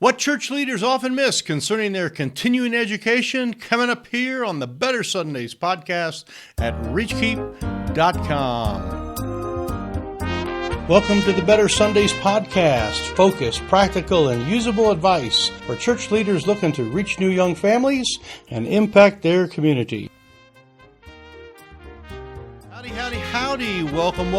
What church leaders often miss concerning their continuing education, coming up here on the Better Sundays podcast at reachkeep.com. Welcome to the Better Sundays podcast, focused, practical, and usable advice for church leaders looking to reach new young families and impact their community. Howdy. Welcome.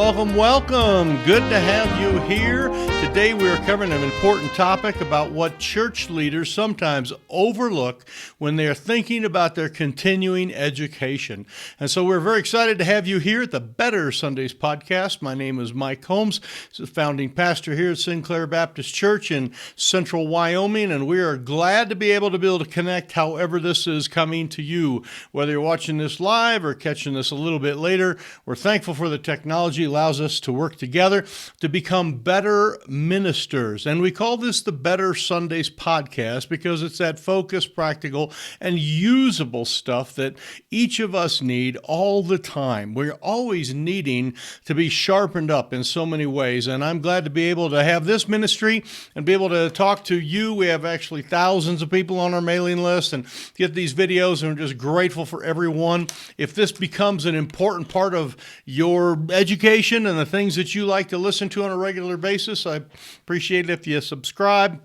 Good to have you here. Today we are covering an important topic about what church leaders sometimes overlook when they are thinking about their continuing education. And so we're very excited to have you here at the Better Sundays podcast. My name is Mike Holmes, founding pastor here at Sinclair Baptist Church in central Wyoming, and we are glad to be able to connect however this is coming to you. Whether you're watching this live or catching this a little bit later, we're thankful for the technology allows us to work together to become better ministers. And we call this the Better Sundays podcast because it's that focused, practical, and usable stuff that each of us need all the time. We're always needing to be sharpened up in so many ways. And I'm glad to be able to have this ministry and be able to talk to you. We have actually thousands of people on our mailing list and get these videos, and we're just grateful for everyone. If this becomes an important part of your education and the things that you like to listen to on a regular basis, I appreciate it if you subscribe,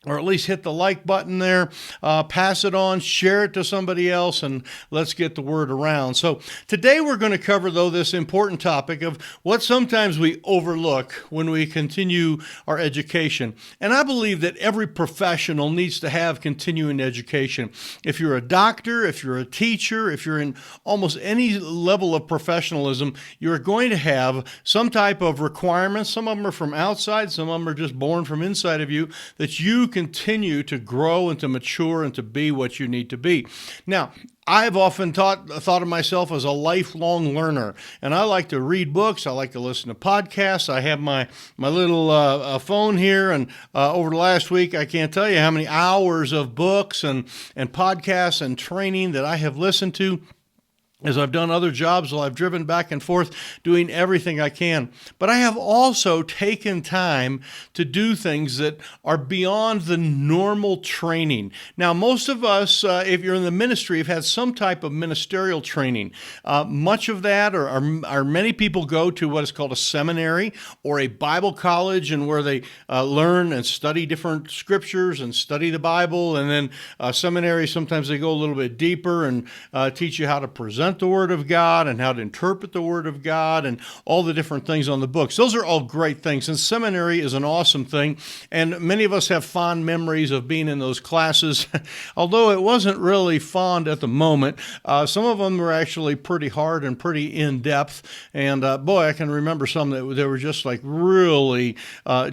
or at least hit the like button there, pass it on, share it to somebody else, and let's get the word around. So today we're going to cover, though, this important topic of what sometimes we overlook when we continue our education. And I believe that every professional needs to have continuing education. If you're a doctor, if you're a teacher, if you're in almost any level of professionalism, you're going to have some type of requirements. Some of them are from outside, some of them are just born from inside of you, that you continue to grow and to mature and to be what you need to be. Now, I've often thought of myself as a lifelong learner, and I like to read books. I like to listen to podcasts. I have my little phone here, and over the last week, I can't tell you how many hours of books and podcasts and training that I have listened to as I've done other jobs while I've driven back and forth doing everything I can. But I have also taken time to do things that are beyond the normal training. Now, most of us, if you're in the ministry, have had some type of ministerial training. Much of that, or many people go to what is called a seminary or a Bible college, and where they learn and study different scriptures and study the Bible. And then seminary, sometimes they go a little bit deeper and teach you how to present the Word of God and how to interpret the Word of God and all the different things on the books. Those are all great things, and seminary is an awesome thing, and many of us have fond memories of being in those classes, although it wasn't really fond at the moment. Some of them were actually pretty hard and pretty in-depth, and boy, I can remember some that they were just like really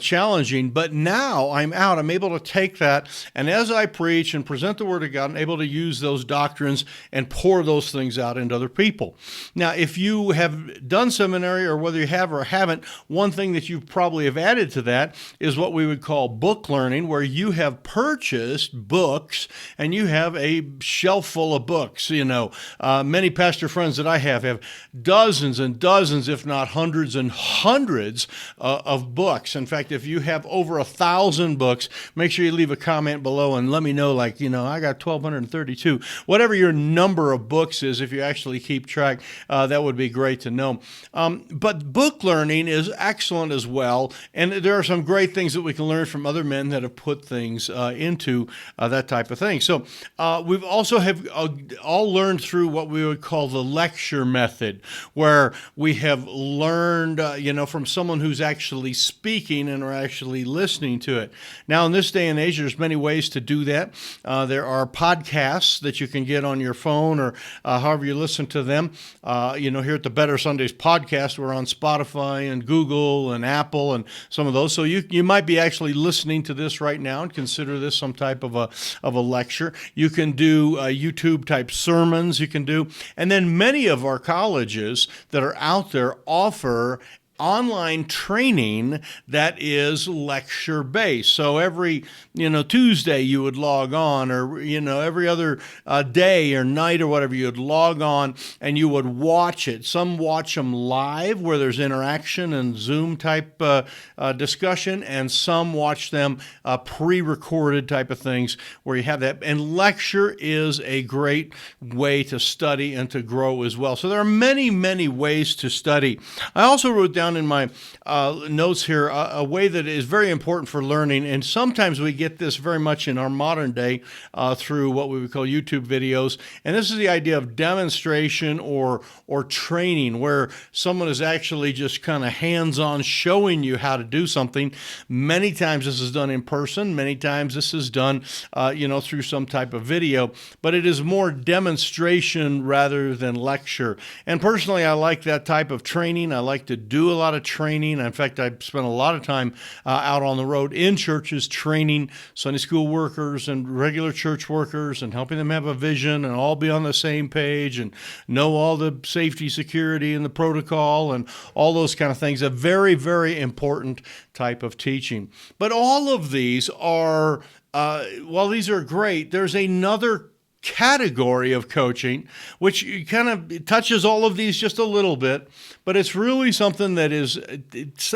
challenging, but now I'm out. I'm able to take that, and as I preach and present the Word of God, I'm able to use those doctrines and pour those things out into other people. Now, if you have done seminary, or whether you have or haven't, one thing that you probably have added to that is what we would call book learning, where you have purchased books and you have a shelf full of books. Many pastor friends that I have dozens and dozens, if not hundreds and hundreds of books. In fact, if you have over 1,000 books, make sure you leave a comment below and let me know, I got 1,232. Whatever your number of books is, if you actually keep track, that would be great to know. But book learning is excellent as well, and there are some great things that we can learn from other men that have put things into that type of thing. So we've also all learned through what we would call the lecture method, where we have learned, from someone who's actually speaking and are actually listening to it. Now, in this day and age, there's many ways to do that. There are podcasts that you can get on your phone, or however you listen to them. Here at the Better Sundays podcast, we're on Spotify and Google and Apple and some of those. So you might be actually listening to this right now and consider this some type of a lecture. You can do YouTube type sermons. You can do, and then many of our colleges that are out there offer online training that is lecture based. So every Tuesday you would log on, or every other day or night or whatever, you'd log on and you would watch it. Some watch them live where there's interaction and Zoom type discussion, and some watch them pre-recorded type of things where you have that. And lecture is a great way to study and to grow as well. So there are many, many ways to study. I also wrote down in my notes here a way that is very important for learning, and sometimes we get this very much in our modern day through what we would call YouTube videos. And this is the idea of demonstration or training, where someone is actually just kind of hands-on showing you how to do something. Many times this is done in person. Many times this is done, through some type of video. But it is more demonstration rather than lecture. And personally, I like that type of training. I like to do a lot of training. In fact, I spent a lot of time out on the road in churches training Sunday school workers and regular church workers and helping them have a vision and all be on the same page and know all the safety, security, and the protocol and all those kind of things. A very, very important type of teaching. But all of these are, while these are great, there's another category of coaching which kind of touches all of these just a little bit, but it's really something that is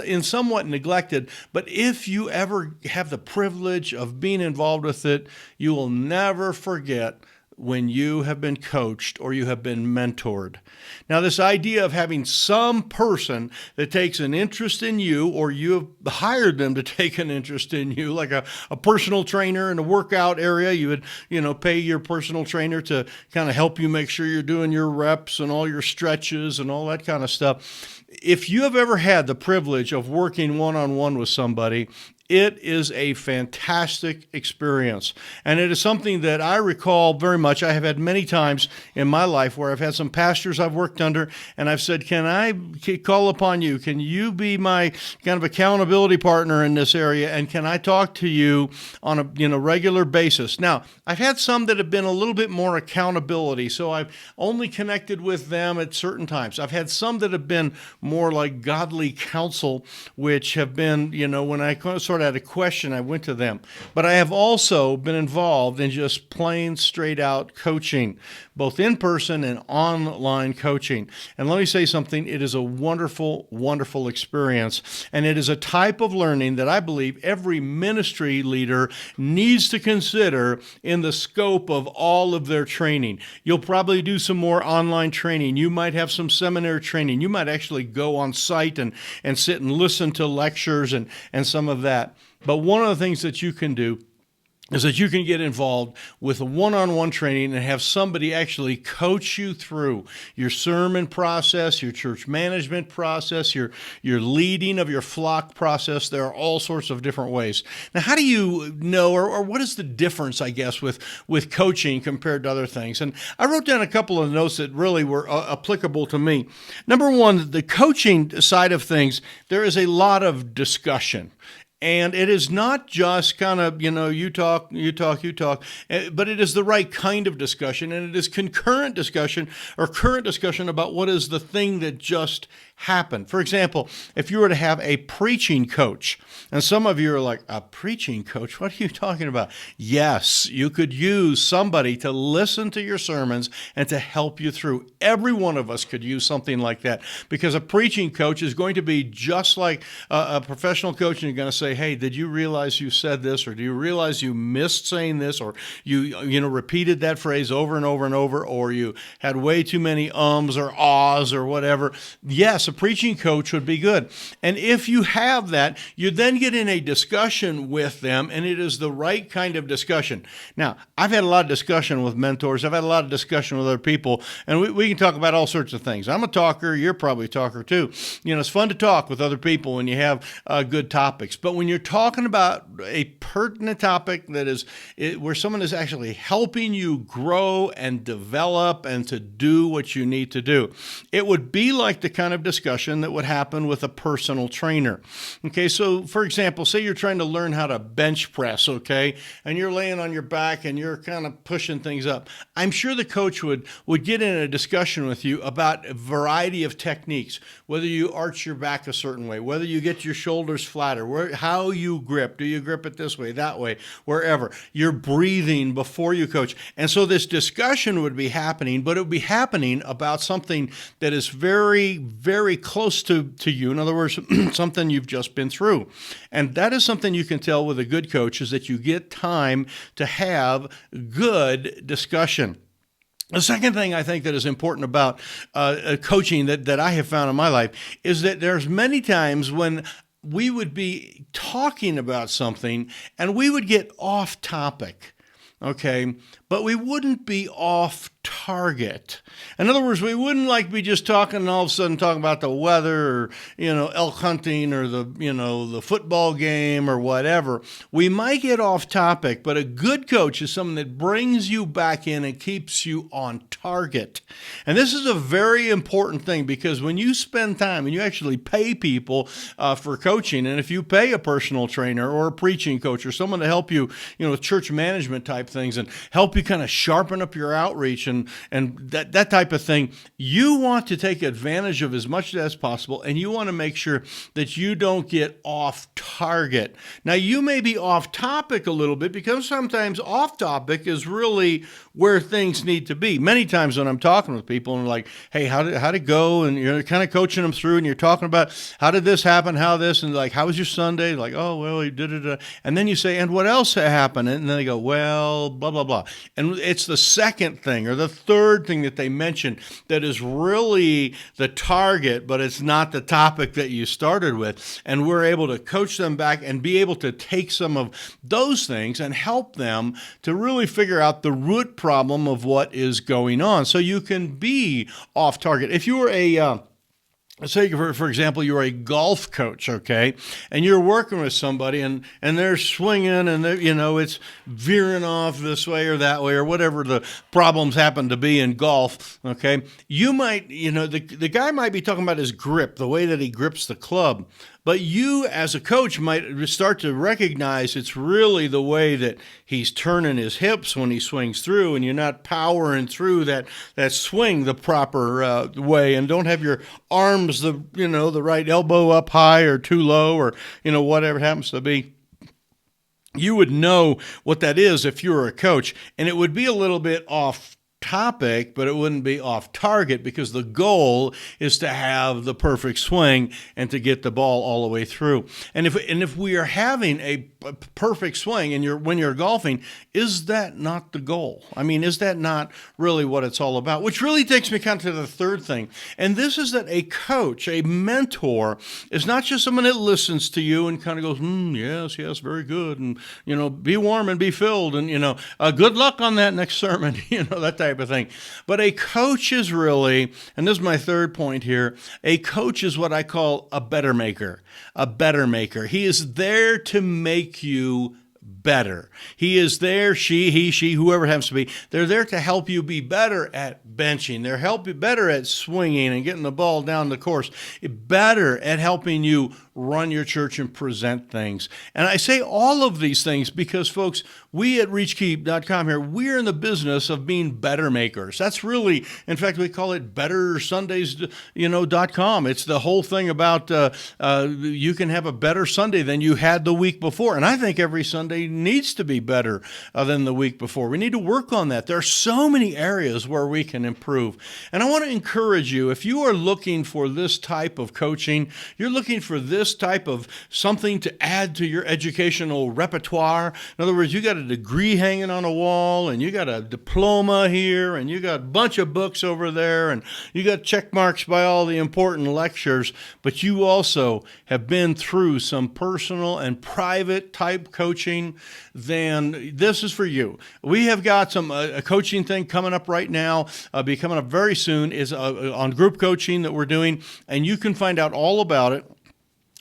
in somewhat neglected. But if you ever have the privilege of being involved with it, you will never forget when you have been coached or you have been mentored. Now, this idea of having some person that takes an interest in you, or you have hired them to take an interest in you, like a personal trainer in a workout area, you would, pay your personal trainer to kind of help you make sure you're doing your reps and all your stretches and all that kind of stuff. If you have ever had the privilege of working one-on-one with somebody, it is a fantastic experience, and it is something that I recall very much. I have had many times in my life where I've had some pastors I've worked under, and I've said, can I call upon you? Can you be my kind of accountability partner in this area, and can I talk to you on a regular basis? Now, I've had some that have been a little bit more accountability, so I've only connected with them at certain times. I've had some that have been more like godly counsel, which have been, when I sort of had a question, I went to them. But I have also been involved in just plain straight out coaching, both in person and online coaching. And let me say something, it is a wonderful, wonderful experience. And it is a type of learning that I believe every ministry leader needs to consider in the scope of all of their training. You'll probably do some more online training. You might have some seminary training. You might actually go on site and sit and listen to lectures and some of that. But one of the things that you can do is that you can get involved with a one-on-one training and have somebody actually coach you through your sermon process, your church management process, your leading of your flock process. There are all sorts of different ways. Now, how do you know, or what is the difference, I guess, with coaching compared to other things? And I wrote down a couple of notes that really were applicable to me. Number one, the coaching side of things, there is a lot of discussion. And it is not just kind of, you talk, but it is the right kind of discussion, and it is concurrent discussion or current discussion about what is the thing that just happened. For example, if you were to have a preaching coach, and some of you are like, a preaching coach? What are you talking about? Yes, you could use somebody to listen to your sermons and to help you through. Every one of us could use something like that, because a preaching coach is going to be just like a professional coach, and you're going to say, hey, did you realize you said this, or do you realize you missed saying this, or you repeated that phrase over and over and over, or you had way too many ums or ahs or whatever. Yes, a preaching coach would be good. And if you have that, you then get in a discussion with them, and it is the right kind of discussion. Now, I've had a lot of discussion with mentors. I've had a lot of discussion with other people, and we can talk about all sorts of things. I'm a talker. You're probably a talker too. It's fun to talk with other people when you have good topics. But when you're talking about a pertinent topic that is where someone is actually helping you grow and develop and to do what you need to do, it would be like the kind of discussion that would happen with a personal trainer. Okay, so for example, say you're trying to learn how to bench press, okay, and you're laying on your back and you're kind of pushing things up. I'm sure the coach would get in a discussion with you about a variety of techniques, whether you arch your back a certain way, whether you get your shoulders flatter, how you grip. Do you grip it this way, that way, wherever? You're breathing before you coach. And so this discussion would be happening, but it would be happening about something that is very, very close to you. In other words, something you've just been through. And that is something you can tell with a good coach, is that you get time to have good discussion. The second thing I think that is important about coaching that I have found in my life is that there's many times when we would be talking about something and we would get off topic, okay, but we wouldn't be off target. In other words, we wouldn't be just talking and all of a sudden talking about the weather or, elk hunting or the football game or whatever. We might get off topic, but a good coach is someone that brings you back in and keeps you on target. And this is a very important thing, because when you spend time and you actually pay people for coaching, and if you pay a personal trainer or a preaching coach or someone to help you, church management type things and help you kind of sharpen up your outreach and that type of thing, you want to take advantage of as much as possible, and you want to make sure that you don't get off target. Now, you may be off topic a little bit, because sometimes off topic is really where things need to be. Many times when I'm talking with people and like, hey, how'd it go? And you're kind of coaching them through, and you're talking about how did this happen, how this, and like, how was your Sunday? Like, oh, well, you did it. And then you say, and what else happened? And then they go, well, blah, blah, blah. And it's the second thing or the third thing that they mention that is really the target, but it's not the topic that you started with. And we're able to coach them back and be able to take some of those things and help them to really figure out the root problem of what is going on, so you can be off target. If you were say, for example, you're a golf coach, okay, and you're working with somebody and they're swinging and it's veering off this way or that way or whatever the problems happen to be in golf, okay, you might, the guy might be talking about his grip, the way that he grips the club. But you, as a coach, might start to recognize it's really the way that he's turning his hips when he swings through, and you're not powering through that swing the proper way, and don't have your arms the right elbow up high or too low, or whatever it happens to be. You would know what that is if you were a coach, and it would be a little bit off topic, but it wouldn't be off target, because the goal is to have the perfect swing and to get the ball all the way through. And if we are having a perfect swing and when you're golfing, is that not the goal? I mean, is that not really what it's all about? Which really takes me kind of to the third thing. And this is that a coach, a mentor, is not just someone that listens to you and kind of goes, yes, very good. And, be warm and be filled. And, good luck on that next sermon, that type of thing. But a coach is really, and this is my third point here, a coach is what I call a better maker. A better maker. He is there to make you better. He is there, he, she, whoever it happens to be, they're there to help you be better at benching. They're help you better at swinging and getting the ball down the course, better at helping you run your church and present things. And I say all of these things because, folks, we at reachkeep.com here, we're in the business of being better makers. That's really, in fact, we call it bettersundays.com. It's the whole thing about you can have a better Sunday than you had the week before. And I think every Sunday needs to be better than the week before. We need to work on that. There are so many areas where we can improve. And I want to encourage you, if you are looking for this type of coaching, you're looking for this type of something to add to your educational repertoire. In other words, you got a degree hanging on a wall, and you got a diploma here, and you got a bunch of books over there, and you got check marks by all the important lectures, but you also have been through some personal and private type coaching, then this is for you. We have got some a coaching thing coming up right now, be coming up very soon, is on group coaching that we're doing, and you can find out all about it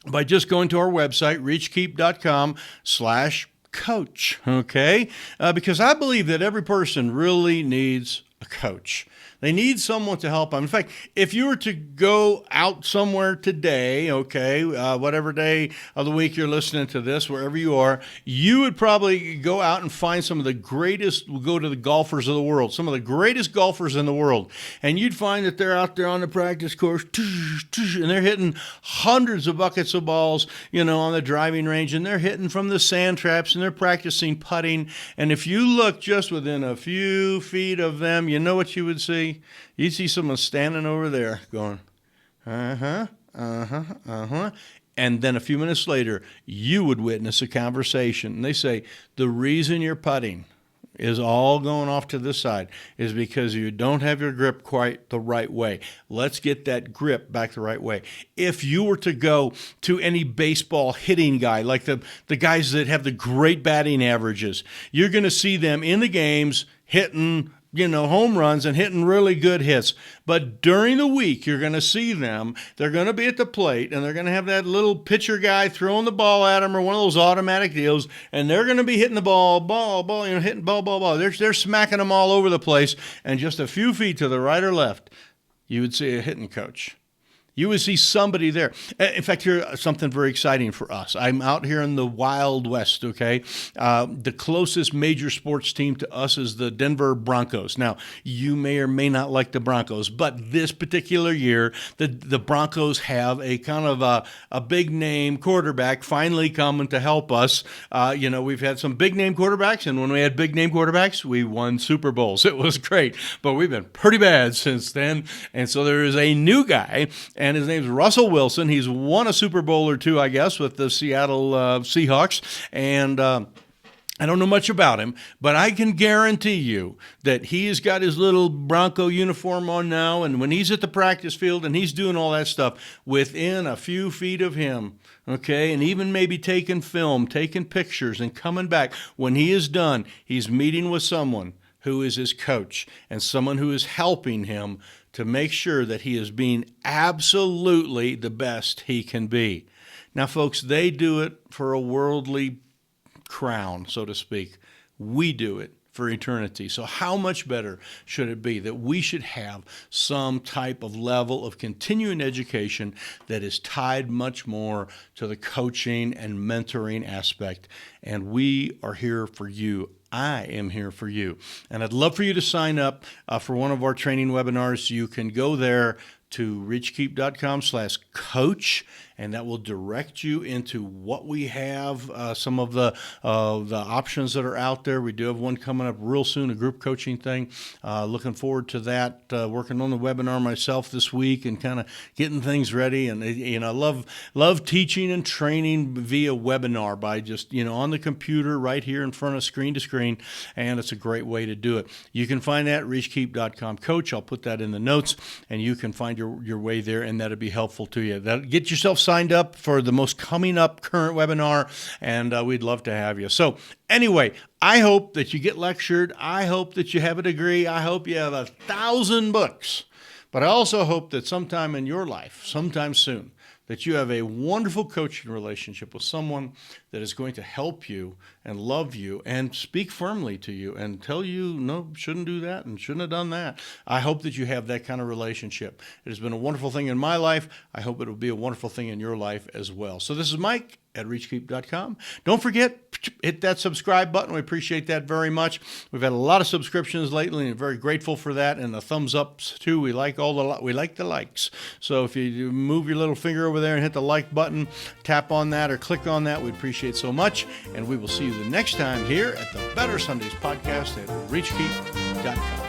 by just going to our website, reachkeep.com/coach, okay? Because I believe that every person really needs a coach. They need someone to help them. In fact, if you were to go out somewhere today, okay, whatever day of the week you're listening to this, wherever you are, you would probably go out and find some of the greatest, go to the golfers of the world, some of the greatest golfers in the world, and you'd find that they're out there on the practice course, and they're hitting hundreds of buckets of balls, on the driving range, and they're hitting from the sand traps, and they're practicing putting. And if you look just within a few feet of them, you know what you would see? You'd see someone standing over there going, and then a few minutes later, you would witness a conversation. And they say, the reason you're putting is all going off to this side is because you don't have your grip quite the right way. Let's get that grip back the right way. If you were to go to any baseball hitting guy, like the guys that have the great batting averages, you're going to see them in the games hitting home runs and hitting really good hits. But during the week, you're going to see them. They're going to be at the plate, and they're going to have that little pitcher guy throwing the ball at them or one of those automatic deals, and they're going to be hitting the ball, hitting ball. They're smacking them all over the place, and just a few feet to the right or left, you would see a hitting coach. You would see somebody there. In fact, here's something very exciting for us. I'm out here in the Wild West, okay? The closest major sports team to us is the Denver Broncos. Now, you may or may not like the Broncos, but this particular year, the Broncos have a kind of a big-name quarterback finally coming to help us. We've had some big-name quarterbacks, and when we had big-name quarterbacks, we won Super Bowls. It was great, but we've been pretty bad since then, and so there is a new guy, and his name's Russell Wilson. He's won a Super Bowl or two, I guess, with the Seattle Seahawks. And I don't know much about him, but I can guarantee you that he has got his little Bronco uniform on now, and when he's at the practice field and he's doing all that stuff, within a few feet of him, okay, and even maybe taking film, taking pictures, and coming back, when he is done, he's meeting with someone who is his coach and someone who is helping him to make sure that he is being absolutely the best he can be. Now, folks, they do it for a worldly crown, so to speak. We do it for eternity. So how much better should it be that we should have some type of level of continuing education that is tied much more to the coaching and mentoring aspect? And we are here for you. I am here for you. And I'd love for you to sign up for one of our training webinars. You can go there to reachkeep.com/coach, and that will direct you into what we have, some of the options that are out there. We do have one coming up real soon, a group coaching thing. Looking forward to that. Working on the webinar myself this week and kind of getting things ready. And I love teaching and training via webinar by just on the computer right here in front of screen to screen, and it's a great way to do it. You can find that at reachkeep.com/coach. I'll put that in the notes, and you can find your way there, and that'll be helpful to you. Get yourself signed up for the most coming up current webinar, and we'd love to have you. So anyway, I hope that you get lectured. I hope that you have a degree. I hope you have 1,000 books. But I also hope that sometime in your life, sometime soon, that you have a wonderful coaching relationship with someone that is going to help you and love you and speak firmly to you and tell you, no, shouldn't do that and shouldn't have done that. I hope that you have that kind of relationship. It has been a wonderful thing in my life. I hope it will be a wonderful thing in your life as well. So this is Mike at reachkeep.com. Don't forget, hit that subscribe button. We appreciate that very much. We've had a lot of subscriptions lately and very grateful for that, and the thumbs ups too. We like the likes. So if you move your little finger over there and hit the like button, tap on that or click on that, we'd appreciate so much. And we will see you the next time here at the Better Sundays podcast at reachkeep.com.